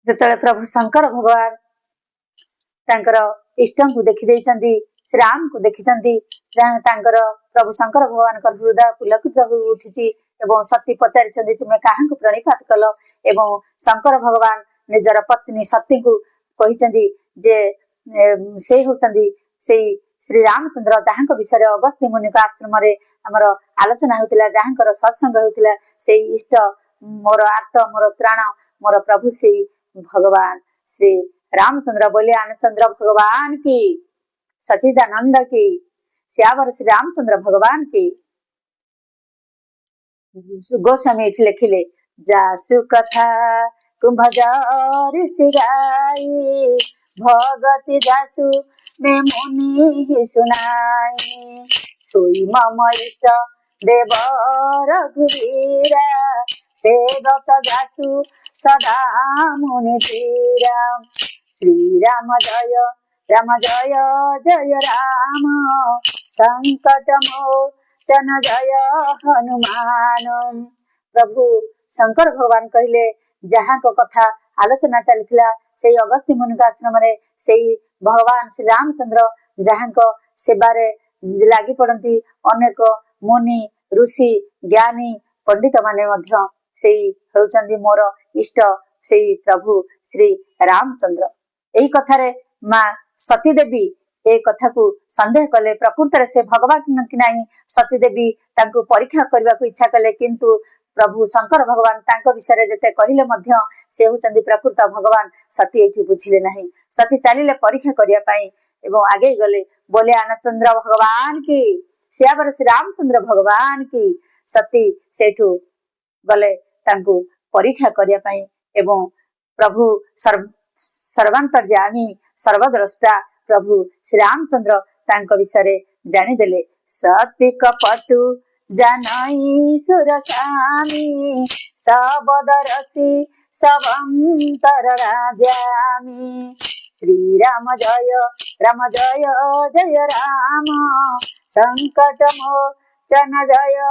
जिते प्रभु शंकर भगवान तांकर इष्ट को देखी श्री राम को देखी प्रभु शंकर भगवान हृदय पुलकित हो उठी सती पचारि तुम्हें क्या प्रणिपात कल एवं शंकर भगवान निजर पत्नी सती को कही जे से होचंदी से श्री रामचंद्र जहाँ विषय अगस्त्य मुनि आश्रम आमर आलोचना होता जहाँ सत्संग होता से इष्ट मोर आर्त मोर त्राण मोर प्रभु से भगवान श्री रामचंद्र बोले आनचंद्र भगवान की सचिदानंद की श्यावर श्री रामचंद्र भगवान की। गोस्वामी लिखिले जासु कथा कुंभजार सिगाई भगति जासु ने मुनि सुनाई सोई मम इष्ट देव रघुवीरा सेवक जासु सदा मुनि धीरा श्री राम जय जय राम संकट मोचन जय हनुमान। प्रभु शंकर भगवान कहले जहाँ को कथा आलोचना चलता से अगस्त्य मुनि आश्रम से भगवान श्री रामचंद्र जहाँ को सेवारे लगी पड़ती अनेक मुनि ऋषि ज्ञानी पंडित माने मध्य से होचंदी मोर इष्ट से प्रभु श्री रामचंद्र। यही कथारे माँ सती देवी ए कथा को संदेह कले प्रकृत से भगवान कि नहीं सती देवी तांको परीक्षा करने को इच्छा कले किंतु प्रभु शंकर भगवान तांको विषय जेते कहले मध्य से होचंदी प्रकृत भगवान सती एठी बुझिले नहीं सती चलिले परीक्षा करिया पई एवं आगे गले बोले आनचंद्र भगवान की श्यावर श्री रामचंद्र भगवान की सती सेठू गले तांको परीक्षा करिया पई एवं प्रभु सर्वांतर्यामी सर्वद्रष्टा प्रभु श्री रामचंद्र तांको विषय जानिदेले सती कपटु जानई सुरसामी सबदरसी सबंतर राजामी श्री राम जय जय राम संकट मोचन जय